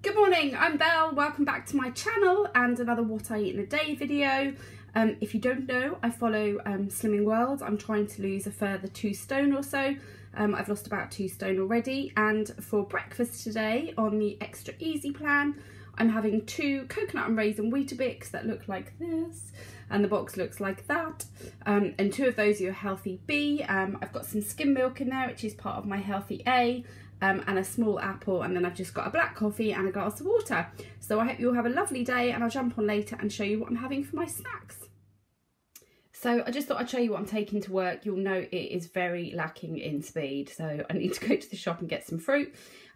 Good morning, I'm Belle. Welcome back to my channel and another What I Eat in a Day video. If you don't know, I follow Slimming World. I'm trying to lose a further 2 stone or so. I've lost about 2 stone already, and for breakfast today on the extra easy plan, I'm having 2 coconut and raisin Weetabix that look like this, and the box looks like that, and 2 of those are your healthy B. I've got some skim milk in there, which is part of my healthy A, and a small apple, and then I've just got a black coffee and a glass of water. So I hope you all have a lovely day, and I'll jump on later and show you what I'm having for my snacks. So I just thought I'd show you what I'm taking to work. You'll know it is very lacking in speed, so I need to go to the shop and get some fruit.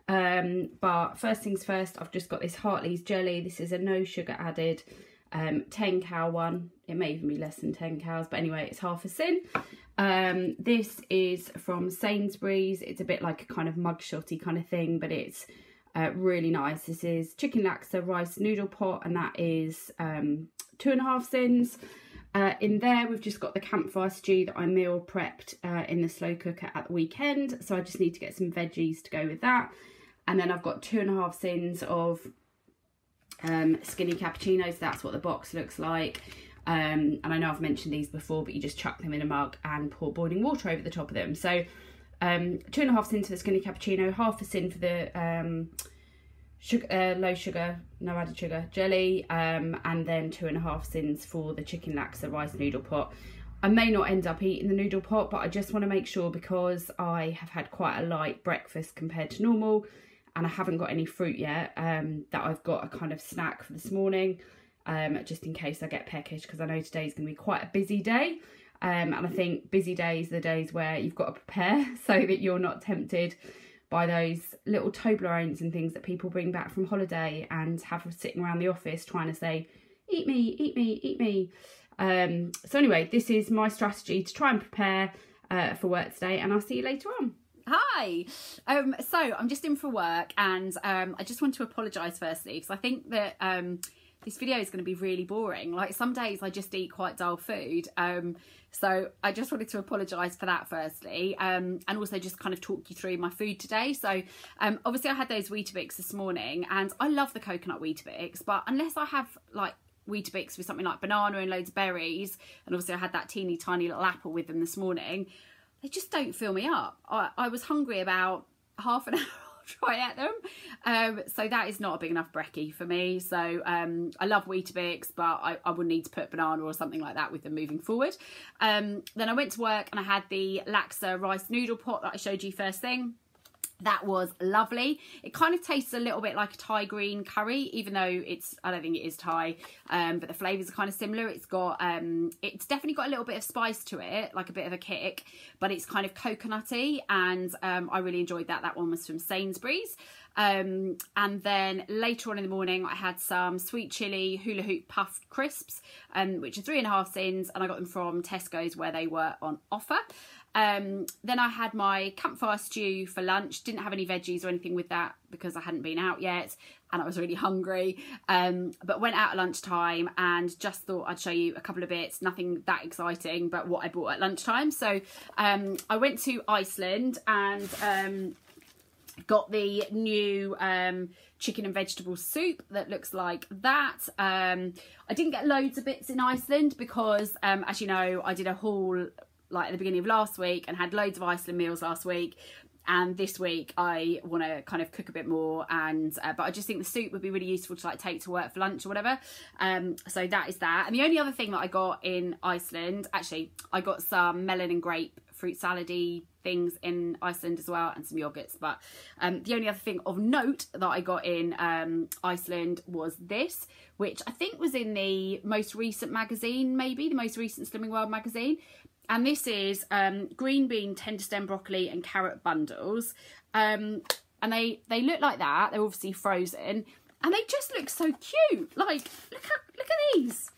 But first things first, I've just got this Hartley's jelly. This is a no sugar added 10 cal one. It may even be less than 10 cals, but anyway, it's half a sin. This is from Sainsbury's. It's a bit like a kind of mugshotty kind of thing, but it's really nice. This is chicken laksa rice noodle pot, and that is 2.5 sins. In there, we've just got the campfire stew that I meal prepped in the slow cooker at the weekend. So I just need to get some veggies to go with that. And then I've got 2.5 sins of skinny cappuccinos. That's what the box looks like. And I know I've mentioned these before, but you just chuck them in a mug and pour boiling water over the top of them. So 2.5 sins for the skinny cappuccino, half a sin for the sugar, low sugar, no added sugar jelly, and then 2.5 sins for the chicken laksa rice noodle pot. I may not end up eating the noodle pot, but I just want to make sure, because I have had quite a light breakfast compared to normal, and I haven't got any fruit yet, that I've got a kind of snack for this morning, just in case I get peckish, because I know today's going to be quite a busy day. And I think busy days are the days where you've got to prepare so that you're not tempted by those little Toblerones and things that people bring back from holiday and have sitting around the office trying to say, eat me, eat me, eat me. So anyway, this is my strategy to try and prepare for work today, and I'll see you later on. Hi, so I'm just in for work, and I just want to apologise firstly, because I think that this video is going to be really boring. Like, some days I just eat quite dull food, so I just wanted to apologise for that firstly, and also just kind of talk you through my food today. So obviously I had those Weetabix this morning, and I love the coconut Weetabix, but unless I have like Weetabix with something like banana and loads of berries, and obviously I had that teeny tiny little apple with them this morning, they just don't fill me up. I was hungry about half an hour try at them, so that is not a big enough brekkie for me. So I love Weetabix, but I would need to put banana or something like that with them moving forward. Then I went to work and I had the laksa rice noodle pot that I showed you first thing. That was lovely. It kind of tastes a little bit like a Thai green curry, even though I don't think it is Thai, but the flavours are kind of similar. It's definitely got a little bit of spice to it, like a bit of a kick, but it's kind of coconutty, and I really enjoyed that. That one was from Sainsbury's. And then later on in the morning, I had some sweet chilli hula hoop puffed crisps, which are 3.5 sins, and I got them from Tesco's where they were on offer. Then I had my campfire stew for lunch. Didn't have any veggies or anything with that because I hadn't been out yet and I was really hungry, but went out at lunchtime and just thought I'd show you a couple of bits. Nothing that exciting, but what I bought at lunchtime. So I went to Iceland and got the new chicken and vegetable soup that looks like that. I didn't get loads of bits in Iceland because as you know, I did a haul like at the beginning of last week and had loads of Iceland meals last week, and this week I want to kind of cook a bit more, and but I just think the soup would be really useful to like take to work for lunch or whatever. So that is that. And the only other thing that I got in Iceland, actually I got some melon and grape fruit salady things in Iceland as well, and some yogurts, but the only other thing of note that I got in Iceland was this, which I think was in the most recent magazine, maybe the most recent Slimming World magazine. And this is green bean, tender stem broccoli and carrot bundles. And they look like that. They're obviously frozen. And they just look so cute. Like, look at these.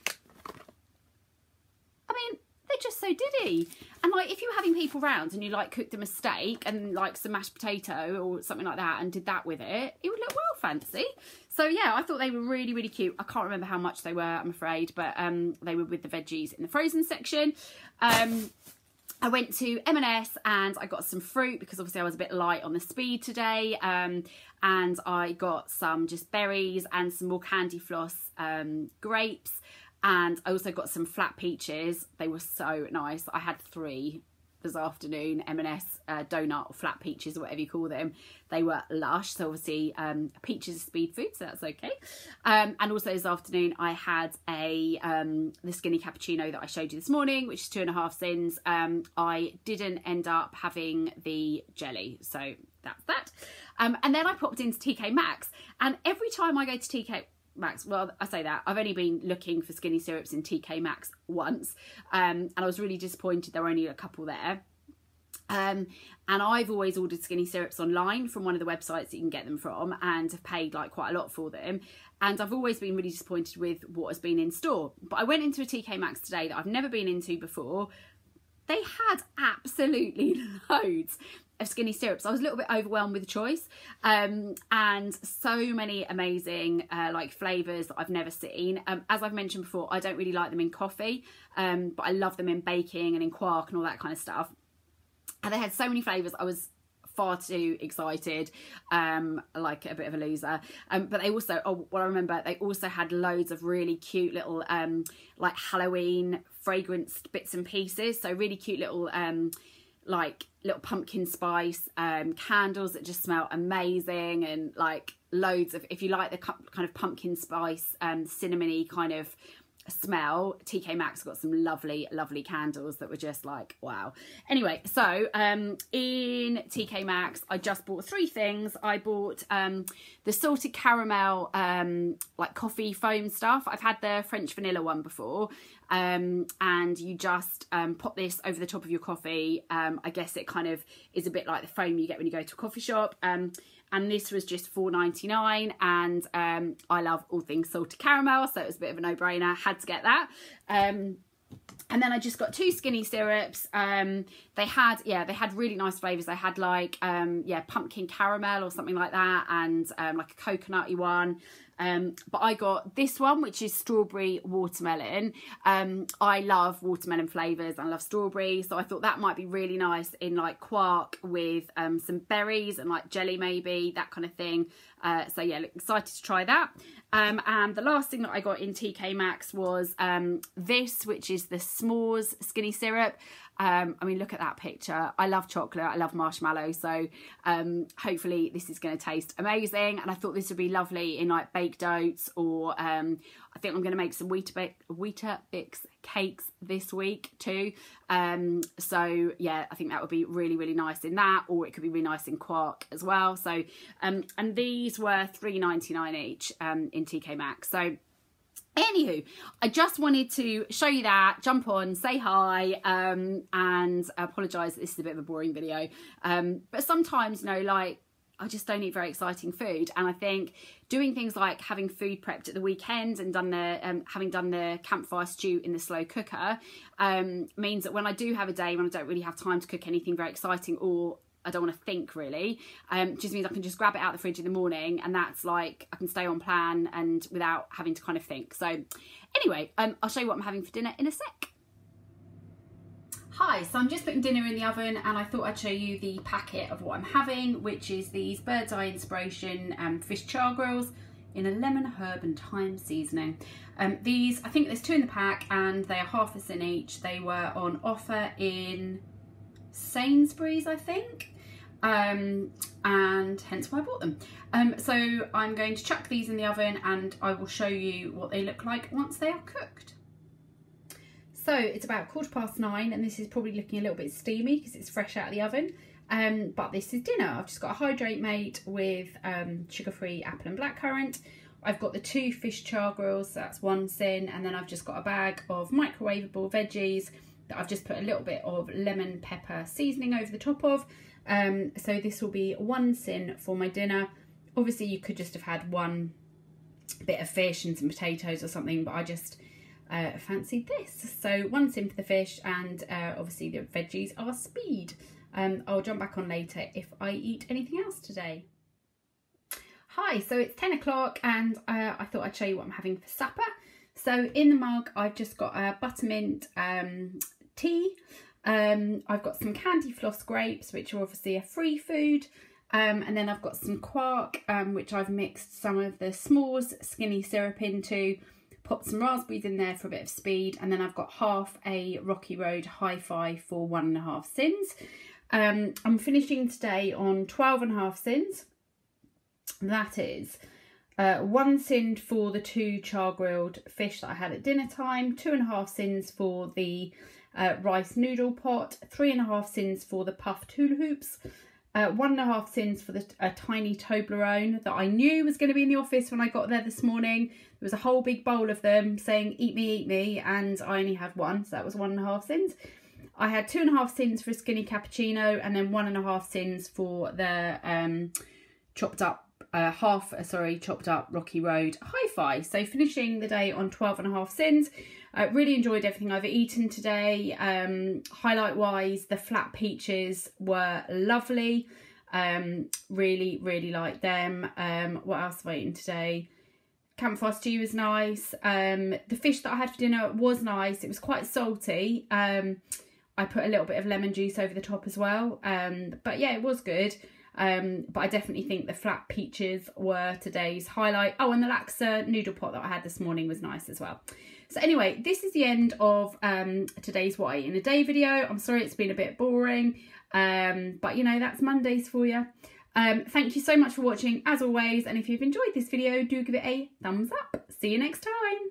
I mean, they're just so diddy. And like, if you were having people round and you like cooked them a steak and like some mashed potato or something like that and did that with it, it would look well fancy. So yeah, I thought they were really, really cute. I can't remember how much they were, I'm afraid, but they were with the veggies in the frozen section. I went to M&S and I got some fruit because obviously I was a bit light on the speed today, and I got some just berries and some more candy floss grapes, and I also got some flat peaches. They were so nice. I had 3 this afternoon, M&S donut or flat peaches or whatever you call them. They were lush, so obviously peaches is speed food, so that's okay. And also this afternoon I had the skinny cappuccino that I showed you this morning, which is 2.5 sins. I didn't end up having the jelly, so that's that. And then I popped into TK Maxx, and every time I go to TK Maxx, well, I say that, I've only been looking for skinny syrups in TK Maxx once, and I was really disappointed there were only a couple there. And I've always ordered skinny syrups online from one of the websites that you can get them from, and have paid like quite a lot for them, and I've always been really disappointed with what has been in store. But I went into a TK Maxx today that I've never been into before. They had absolutely loads of skinny syrups. I was a little bit overwhelmed with the choice, and so many amazing like flavours that I've never seen. As I've mentioned before, I don't really like them in coffee, but I love them in baking and in quark and all that kind of stuff. And they had so many flavours, I was far too excited, like a bit of a loser. But they also, what I remember, they also had loads of really cute little like Halloween fragranced bits and pieces. So really cute little like little pumpkin spice candles that just smell amazing, and like loads of, if you like the kind of pumpkin spice cinnamony kind of smell, TK Maxx got some lovely candles that were just like wow. Anyway, so in TK Maxx I just bought 3 things. I bought the salted caramel like coffee foam stuff. I've had the French vanilla one before, and you just pop this over the top of your coffee. I guess it kind of is a bit like the foam you get when you go to a coffee shop, and this was just $4.99, and I love all things salted caramel, so it was a bit of a no-brainer. Had to get that. And then I just got 2 skinny syrups. They had really nice flavours. They had like pumpkin caramel or something like that, and like a coconutty one. But I got this one, which is strawberry watermelon. I love watermelon flavours and I love strawberry, so I thought that might be really nice in like quark with some berries and like jelly maybe, that kind of thing. So yeah, excited to try that. And the last thing that I got in TK Maxx was this, which is the s'mores skinny syrup. I mean, look at that picture. I love chocolate, I love marshmallow, so hopefully this is going to taste amazing. And I thought this would be lovely in like baked oats, or I think I'm going to make some Weetabix cakes this week too. So yeah, I think that would be really nice in that, or it could be really nice in quark as well. So and these were $3.99 each in TK Maxx. So anywho, I just wanted to show you that, jump on, say hi, and apologise that this is a bit of a boring video. But sometimes, you know, like, I just don't eat very exciting food, and I think doing things like having food prepped at the weekend and done the having done the campfire stew in the slow cooker means that when I do have a day when I don't really have time to cook anything very exciting, or I don't want to think really, just means I can just grab it out of the fridge in the morning, and that's like I can stay on plan and without having to kind of think. So anyway, I'll show you what I'm having for dinner in a sec. Hi, so I'm just putting dinner in the oven, and I thought I'd show you the packet of what I'm having, which is these Bird's Eye Inspiration fish char grills in a lemon, herb and thyme seasoning. These, I think there's 2 in the pack, and they are half a cent each. They were on offer in Sainsbury's, I think, and hence why I bought them. So I'm going to chuck these in the oven, and I will show you what they look like once they are cooked. So it's about 9:15, and this is probably looking a little bit steamy because it's fresh out of the oven. But this is dinner. I've just got a hydrate mate with sugar-free apple and blackcurrant. I've got the 2 fish char grills, so that's 1 sin, and then I've just got a bag of microwavable veggies that I've just put a little bit of lemon pepper seasoning over the top of. So this will be 1 sin for my dinner. Obviously you could just have had 1 bit of fish and some potatoes or something, but I just fancied this. So 1 sin for the fish, and obviously the veggies are speed. I'll jump back on later if I eat anything else today. Hi, so it's 10 o'clock, and I thought I'd show you what I'm having for supper. So in the mug I've just got a buttermint tea, I've got some candy floss grapes, which are obviously a free food. And then I've got some quark, which I've mixed some of the s'mores skinny syrup into, popped some raspberries in there for a bit of speed, and then I've got half a Rocky Road Hi-Fi for 1.5 sins. I'm finishing today on 12.5 sins. That is 1 sin for the 2 char-grilled fish that I had at dinner time, 2.5 sins for the rice noodle pot, 3.5 sins for the puffed hula hoops, 1.5 sins for a tiny Toblerone that I knew was going to be in the office when I got there this morning. There was a whole big bowl of them saying eat me, and I only had one, so that was 1.5 sins. I had 2.5 sins for a skinny cappuccino, and then 1.5 sins for the chopped up Rocky Road Hi-Fi. So finishing the day on 12.5 sins. Really enjoyed everything I've eaten today. Highlight wise, the flat peaches were lovely. Really liked them. What else have I eaten today? Campfire stew was nice. The fish that I had for dinner was nice. It was quite salty. I put a little bit of lemon juice over the top as well. But yeah, it was good. But I definitely think the flat peaches were today's highlight. Oh, and the laksa noodle pot that I had this morning was nice as well. So anyway, this is the end of today's What I Eat in a Day video. I'm sorry it's been a bit boring, but you know, that's Mondays for you. Thank you so much for watching as always, and if you've enjoyed this video, do give it a thumbs up. See you next time.